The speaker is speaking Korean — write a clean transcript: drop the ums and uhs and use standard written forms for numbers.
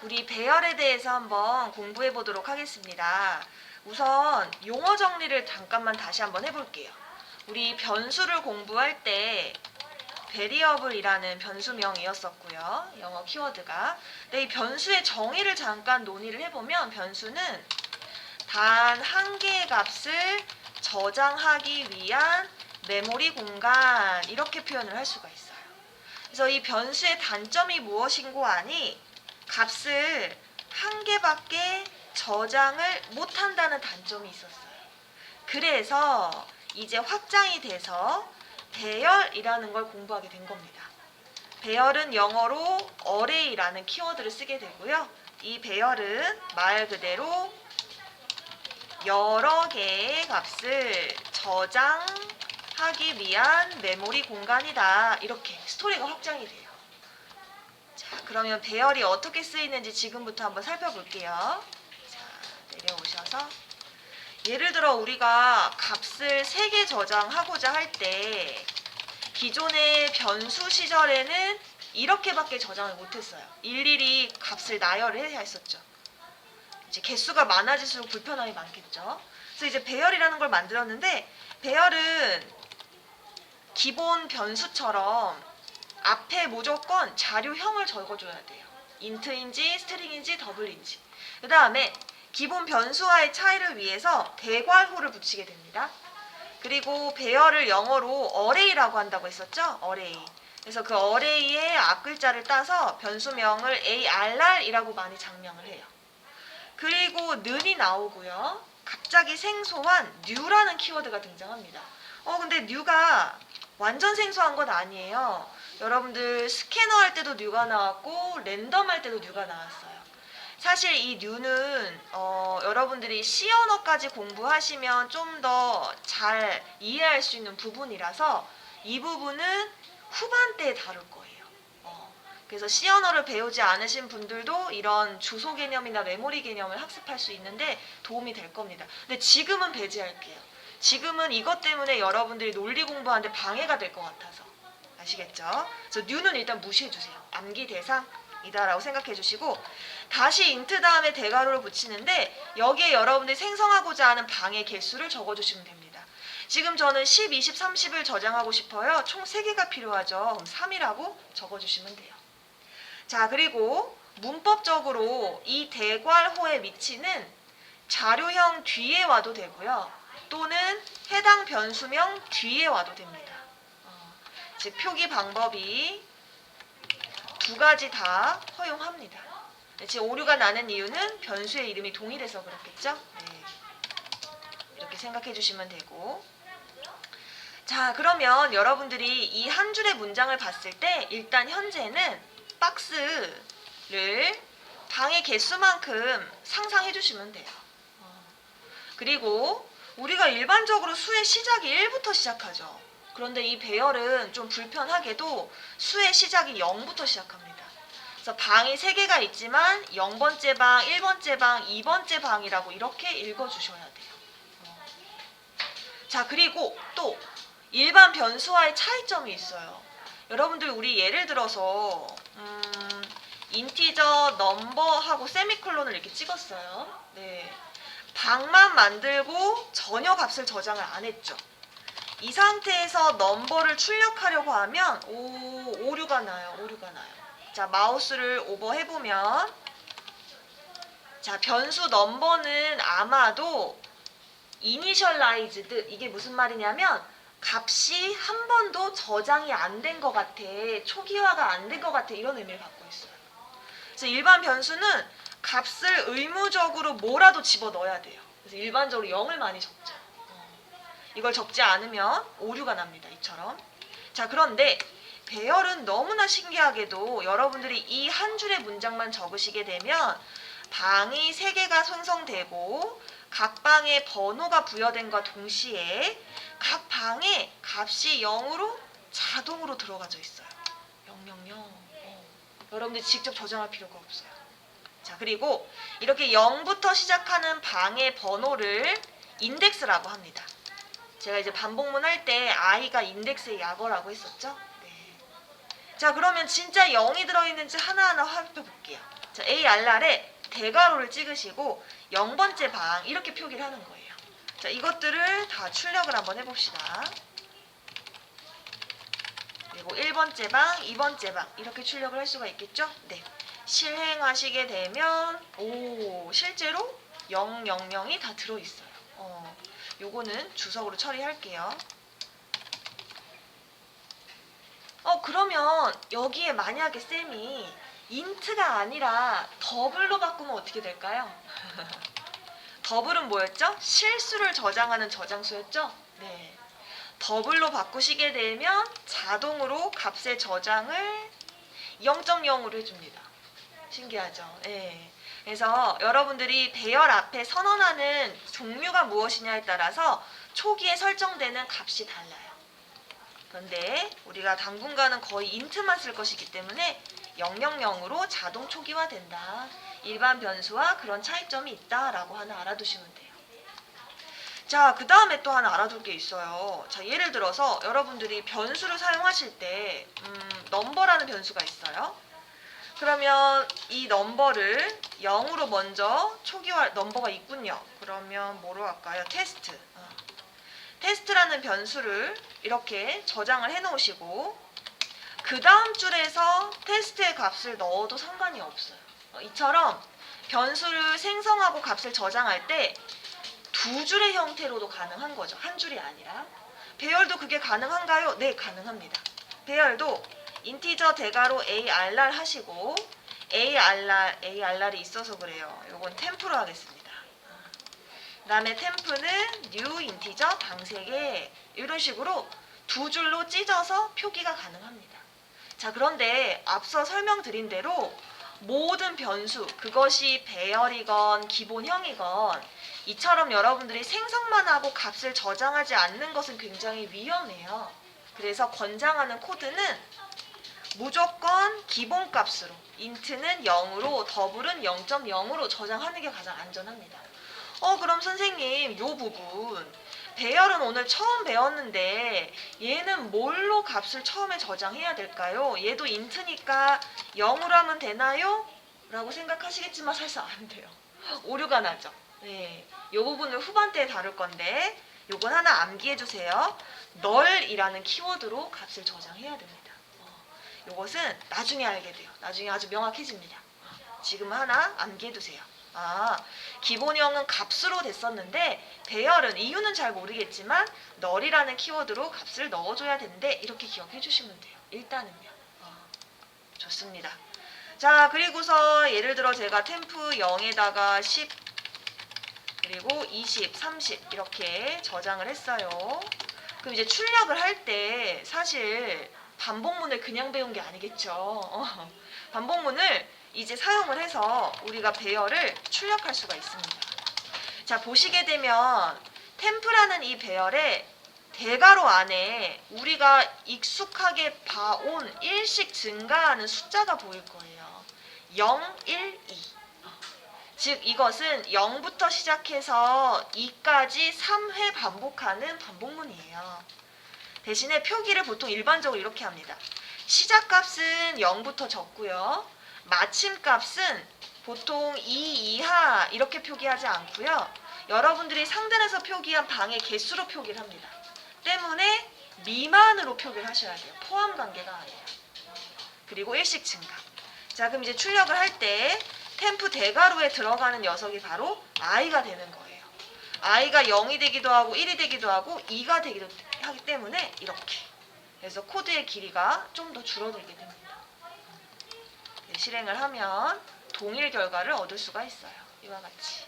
우리 배열에 대해서 한번 공부해 보도록 하겠습니다. 우선 용어 정리를 잠깐만 다시 한번 해볼게요. 우리 변수를 공부할 때 variable이라는 변수명이었었고요. 영어 키워드가. 근데 이 변수의 정의를 잠깐 논의를 해보면 변수는 단 한 개의 값을 저장하기 위한 메모리 공간 이렇게 표현을 할 수가 있어요. 그래서 이 변수의 단점이 무엇인고 하니 값을 한 개밖에 저장을 못한다는 단점이 있었어요. 그래서 이제 확장이 돼서 배열이라는 걸 공부하게 된 겁니다. 배열은 영어로 array라는 키워드를 쓰게 되고요. 이 배열은 말 그대로 여러 개의 값을 저장하기 위한 메모리 공간이다. 이렇게 스토리가 확장이 돼요. 자, 그러면 배열이 어떻게 쓰이는지 지금부터 한번 살펴볼게요. 자, 내려오셔서 예를 들어 우리가 값을 3개 저장하고자 할 때 기존의 변수 시절에는 이렇게밖에 저장을 못했어요. 일일이 값을 나열을 해야 했었죠. 이제 개수가 많아질수록 불편함이 많겠죠. 그래서 이제 배열이라는 걸 만들었는데 배열은 기본 변수처럼 앞에 무조건 자료형을 적어줘야 돼요. 인트인지 스트링인지 더블인지. 그 다음에 기본 변수와의 차이를 위해서 대괄호를 붙이게 됩니다. 그리고 배열을 영어로 array라고 한다고 했었죠. array. 그래서 그 array의 앞글자를 따서 변수명을 arr이라고 많이 장명을 해요. 그리고 는이 나오고요. 갑자기 생소한 new라는 키워드가 등장합니다. 근데 new가 완전 생소한 건 아니에요. 여러분들 스캐너 할 때도 new가 나왔고 랜덤 할 때도 new가 나왔어요. 사실 이 new는 여러분들이 C 언어까지 공부하시면 좀 더 잘 이해할 수 있는 부분이라서 이 부분은 후반때에 다룰 거예요. 그래서 C 언어를 배우지 않으신 분들도 이런 주소 개념이나 메모리 개념을 학습할 수 있는데 도움이 될 겁니다. 근데 지금은 배제할게요. 지금은 이것 때문에 여러분들이 논리 공부하는데 방해가 될 것 같아서. 아시겠죠? 그래서 new는 일단 무시해주세요. 암기 대상이다라고 생각해 주시고 다시 int 다음에 대괄호를 붙이는데 여기에 여러분들이 생성하고자 하는 방의 개수를 적어주시면 됩니다. 지금 저는 10, 20, 30을 저장하고 싶어요. 총 3개가 필요하죠. 그럼 3이라고 적어주시면 돼요. 자, 그리고 문법적으로 이 대괄호의 위치는 자료형 뒤에 와도 되고요. 또는 해당 변수명 뒤에 와도 됩니다. 즉 표기 방법이 2가지 다 허용합니다. 지금 오류가 나는 이유는 변수의 이름이 동일해서 그렇겠죠? 네. 이렇게 생각해 주시면 되고. 자, 그러면 여러분들이 이 한 줄의 문장을 봤을 때 일단 현재는 박스를 방의 개수만큼 상상해 주시면 돼요. 그리고 우리가 일반적으로 수의 시작이 1부터 시작하죠. 그런데 이 배열은 좀 불편하게도 수의 시작이 0부터 시작합니다. 그래서 방이 3개가 있지만 0번째 방, 1번째 방, 2번째 방이라고 이렇게 읽어주셔야 돼요. 자, 그리고 또 일반 변수와의 차이점이 있어요. 여러분들 우리 예를 들어서 인티저 넘버하고 세미콜론을 이렇게 찍었어요. 네. 방만 만들고 전혀 값을 저장을 안 했죠. 이 상태에서 넘버를 출력하려고 하면 오류가 나요. 자, 마우스를 오버해보면 자, 변수 넘버는 아마도 initialized, 이게 무슨 말이냐면 값이 한 번도 저장이 안 된 것 같아, 초기화가 안 된 것 같아, 이런 의미를 갖고 있어요. 그래서 일반 변수는 값을 의무적으로 뭐라도 집어넣어야 돼요. 그래서 일반적으로 0을 많이 적죠. 이걸 적지 않으면 오류가 납니다. 이처럼. 자, 그런데 배열은 너무나 신기하게도 여러분들이 이 한 줄의 문장만 적으시게 되면 방이 3개가 생성되고 각 방에 번호가 부여된과 동시에 각 방에 값이 0으로 자동으로 들어가져 있어요. 000. 여러분들이 직접 저장할 필요가 없어요. 자, 그리고 이렇게 0부터 시작하는 방의 번호를 인덱스라고 합니다. 제가 이제 반복문 할 때 i가 인덱스의 약어라고 했었죠? 네. 자, 그러면 진짜 0이 들어있는지 하나하나 살펴볼게요. 자, 자, ARR에 대괄호를 찍으시고 0번째 방 이렇게 표기를 하는 거예요. 자, 이것들을 다 출력을 한번 해봅시다. 그리고 1번째 방, 2번째 방 이렇게 출력을 할 수가 있겠죠? 네. 실행하시게 되면 실제로 000이 다 들어있어요. 요거는 주석으로 처리할게요. 그러면 여기에 만약에 쌤이 인트가 아니라 더블로 바꾸면 어떻게 될까요? 더블은 뭐였죠? 실수를 저장하는 저장수였죠? 네. 더블로 바꾸시게 되면 자동으로 값의 저장을 0.0으로 해줍니다. 신기하죠? 네. 그래서 여러분들이 배열 앞에 선언하는 종류가 무엇이냐에 따라서 초기에 설정되는 값이 달라요. 그런데 우리가 당분간은 거의 인트만 쓸 것이기 때문에 000으로 자동 초기화된다. 일반 변수와 그런 차이점이 있다라고 하나 알아두시면 돼요. 자, 그 다음에 또 하나 알아둘 게 있어요. 자, 예를 들어서 여러분들이 변수를 사용하실 때 넘버라는 변수가 있어요. 그러면 이 넘버를 0으로 먼저 초기화 넘버가 있군요. 그러면 뭐로 할까요? 테스트. 테스트라는 변수를 이렇게 저장을 해 놓으시고 그 다음 줄에서 테스트의 값을 넣어도 상관이 없어요. 이처럼 변수를 생성하고 값을 저장할 때 두 줄의 형태로도 가능한 거죠. 한 줄이 아니라. 배열도 그게 가능한가요? 네, 가능합니다. 배열도 인티저 대괄호 ARR 하시고 ARR이 있어서 그래요. 요건 템프로 하겠습니다. 그 다음에 템프는 new 인티저 방색에 이런 식으로 두 줄로 찢어서 표기가 가능합니다. 자, 그런데 앞서 설명드린 대로 모든 변수, 그것이 배열이건 기본형이건 이처럼 여러분들이 생성만 하고 값을 저장하지 않는 것은 굉장히 위험해요. 그래서 권장하는 코드는 무조건 기본값으로 인트는 0으로 더블은 0.0으로 저장하는 게 가장 안전합니다. 그럼 선생님 요 부분 배열은 오늘 처음 배웠는데 얘는 뭘로 값을 처음에 저장해야 될까요? 얘도 인트니까 0으로 하면 되나요? 라고 생각하시겠지만 사실 안 돼요. 오류가 나죠. 네, 요 부분을 후반때에 다룰 건데 요건 하나 암기해 주세요. 널이라는 키워드로 값을 저장해야 됩니다. 요것은 나중에 알게 돼요. 나중에 아주 명확해집니다. 지금 하나 암기해 두세요. 기본형은 값으로 됐었는데 배열은 이유는 잘 모르겠지만 널이라는 키워드로 값을 넣어줘야 되는데 이렇게 기억해 주시면 돼요. 일단은요. 좋습니다. 자, 그리고서 예를 들어 제가 템프 0에다가 10 그리고 20, 30 이렇게 저장을 했어요. 그럼 이제 출력을 할 때 사실 반복문을 그냥 배운 게 아니겠죠. 반복문을 이제 사용을 해서 우리가 배열을 출력할 수가 있습니다. 자, 보시게 되면 템프라는 이 배열에 대괄호 안에 우리가 익숙하게 봐온 일씩 증가하는 숫자가 보일 거예요. 0, 1, 2. 즉 이것은 0부터 시작해서 2까지 3회 반복하는 반복문이에요. 대신에 표기를 보통 일반적으로 이렇게 합니다. 시작값은 0부터 적고요. 마침값은 보통 2 이하 이렇게 표기하지 않고요. 여러분들이 상단에서 표기한 방의 개수로 표기를 합니다. 때문에 미만으로 표기를 하셔야 돼요. 포함 관계가 아니에요. 그리고 일씩 증가. 자, 그럼 이제 출력을 할 때 템프 대괄호에 들어가는 녀석이 바로 i가 되는 거예요. i가 0이 되기도 하고 1이 되기도 하고 2가 되기도 하기 때문에 이렇게. 그래서 코드의 길이가 좀 더 줄어들게 됩니다. 실행을 하면 동일 결과를 얻을 수가 있어요. 이와 같이.